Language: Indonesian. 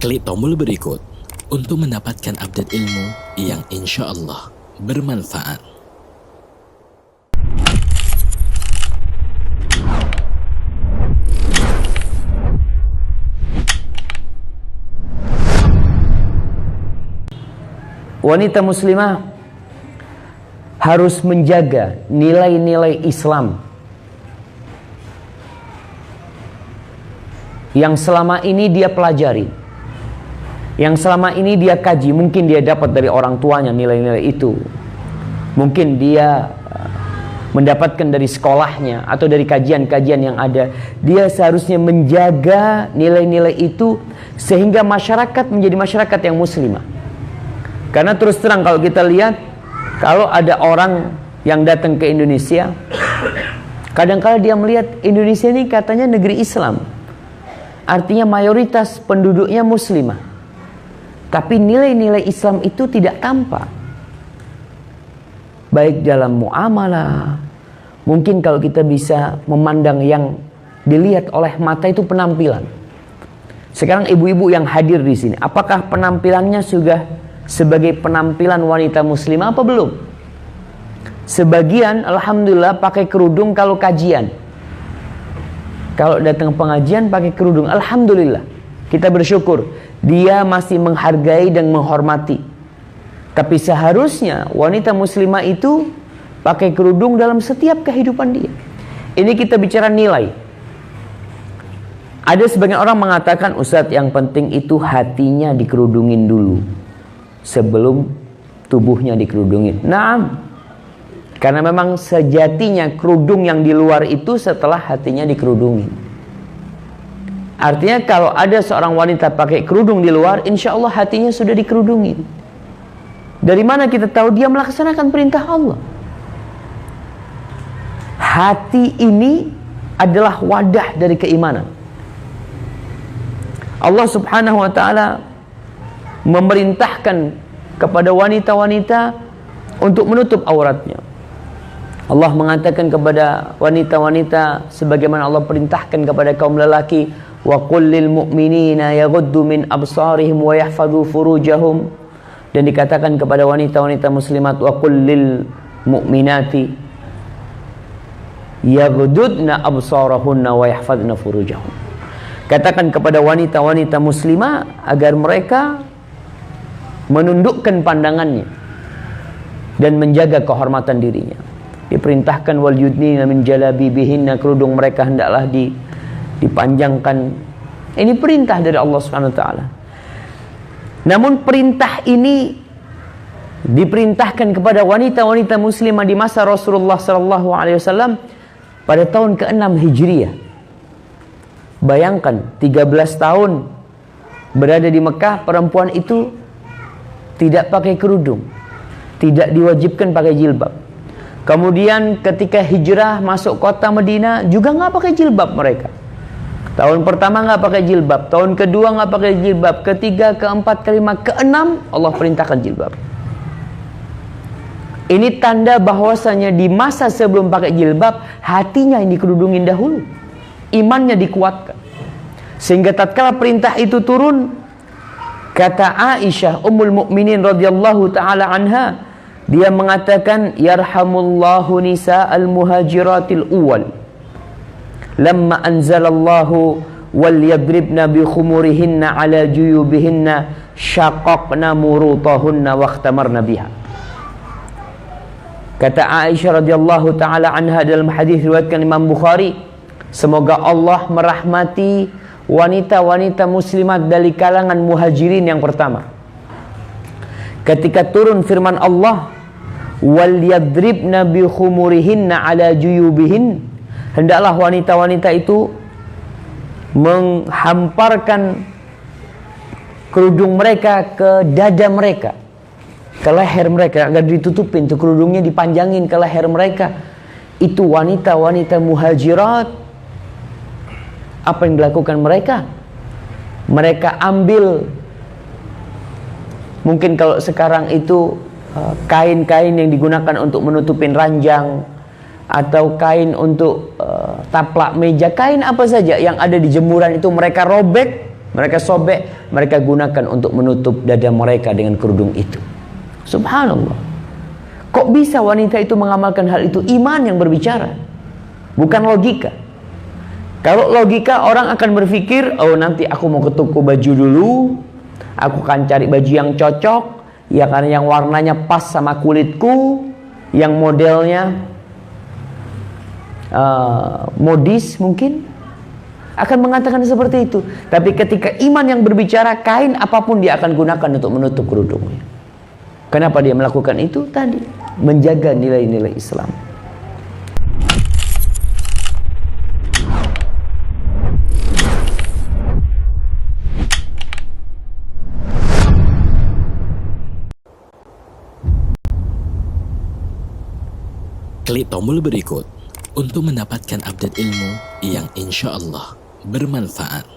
Klik tombol berikut untuk mendapatkan update ilmu yang insya Allah bermanfaat. Wanita muslimah harus menjaga nilai-nilai Islam yang selama ini dia pelajari, yang selama ini dia kaji. Mungkin dia dapat dari orang tuanya nilai-nilai itu, mungkin dia mendapatkan dari sekolahnya atau dari kajian-kajian yang ada. Dia seharusnya menjaga nilai-nilai itu sehingga masyarakat menjadi masyarakat yang muslimah. Karena terus terang kalau kita lihat, kalau ada orang yang datang ke Indonesia, kadang-kala dia melihat Indonesia ini katanya negeri Islam, artinya mayoritas penduduknya muslimah, tapi nilai-nilai Islam itu tidak tampak, baik dalam muamalah. Mungkin kalau kita bisa memandang yang dilihat oleh mata itu penampilan. Sekarang ibu-ibu yang hadir di sini, apakah penampilannya sudah sebagai penampilan wanita muslimah apa belum? Sebagian alhamdulillah pakai kerudung kalau kajian. Kalau datang pengajian pakai kerudung, alhamdulillah. Kita bersyukur dia masih menghargai dan menghormati. Tapi seharusnya wanita muslimah itu pakai kerudung dalam setiap kehidupan dia. Ini kita bicara nilai. Ada sebagian orang mengatakan, Ustadz, yang penting itu hatinya dikerudungin dulu sebelum tubuhnya dikerudungin. Naam, karena memang sejatinya kerudung yang di luar itu setelah hatinya dikerudungin. Artinya kalau ada seorang wanita pakai kerudung di luar, insya Allah hatinya sudah dikerudungin. Dari mana kita tahu? Dia melaksanakan perintah Allah. Hati ini adalah wadah dari keimanan. Allah subhanahu wa ta'ala memerintahkan kepada wanita-wanita untuk menutup auratnya. Allah mengatakan kepada wanita-wanita sebagaimana Allah perintahkan kepada kaum lelaki, wa qul lil mu'minina yaghuddu min absarihim wa yahfadhu furujahum, dan dikatakan kepada wanita-wanita muslimat, wa qul lil mu'minati yaghuddna absarahunna wa yahfadhna furujahum. Katakan kepada wanita-wanita muslimah agar mereka menundukkan pandangannya dan menjaga kehormatan dirinya. Diperintahkan wal yudnina min jalabibihinna, kerudung mereka hendaklah dipanjangkan. Ini perintah dari Allah Subhanahu wa taala. Namun perintah ini diperintahkan kepada wanita-wanita muslimah di masa Rasulullah sallallahu alaihi wasallam pada tahun ke-6 Hijriah. Bayangkan 13 tahun berada di Mekah, perempuan itu tidak pakai kerudung, tidak diwajibkan pakai jilbab. Kemudian ketika hijrah masuk kota Madinah juga nggak pakai jilbab mereka. Tahun pertama nggak pakai jilbab, tahun kedua nggak pakai jilbab, ketiga, keempat, kelima, keenam Allah perintahkan jilbab. Ini tanda bahwasanya di masa sebelum pakai jilbab hatinya yang dikerudungin dahulu, imannya dikuatkan, sehingga tatkala perintah itu turun, kata Aisyah Ummul Mukminin radhiyallahu taala anha, dia mengatakan, yarhamullahu nisa'al muhajiratil awwal lamma anzalallahu wal yadribna bi khumurihinna ala juyubihinna syaqaqna murutahunna waqtamarna biha. Kata Aisyah radhiyallahu taala anha dalam hadis riwayatkan Imam Bukhari, semoga Allah merahmati wanita-wanita muslimat dari kalangan muhajirin yang pertama. Ketika turun firman Allah, wal yadribna bi khumurihinna ala juyubihin, hendaklah wanita-wanita itu menghamparkan kerudung mereka ke dada mereka, ke leher mereka, agar ditutupin tuh kerudungnya, dipanjangin ke leher mereka. Itu wanita-wanita muhajirat. Apa yang dilakukan mereka? Mereka ambil, mungkin kalau sekarang itu kain-kain yang digunakan untuk menutupin ranjang, atau kain untuk taplak meja, kain apa saja yang ada di jemuran itu mereka robek, Mereka sobek, mereka gunakan untuk menutup dada mereka dengan kerudung itu. Subhanallah. Kok bisa wanita itu mengamalkan hal itu? Iman yang berbicara, bukan logika. Kalau logika, orang akan berpikir, oh nanti aku mau ke toko baju dulu, aku akan cari baju yang cocok, ya karena yang warnanya pas sama kulitku, yang modelnya modis mungkin, akan mengatakan seperti itu. Tapi ketika iman yang berbicara, kain apapun dia akan gunakan untuk menutup kerudungnya. Kenapa dia melakukan itu? Tadi menjaga nilai-nilai Islam. Klik tombol berikut untuk mendapatkan update ilmu yang insya Allah bermanfaat.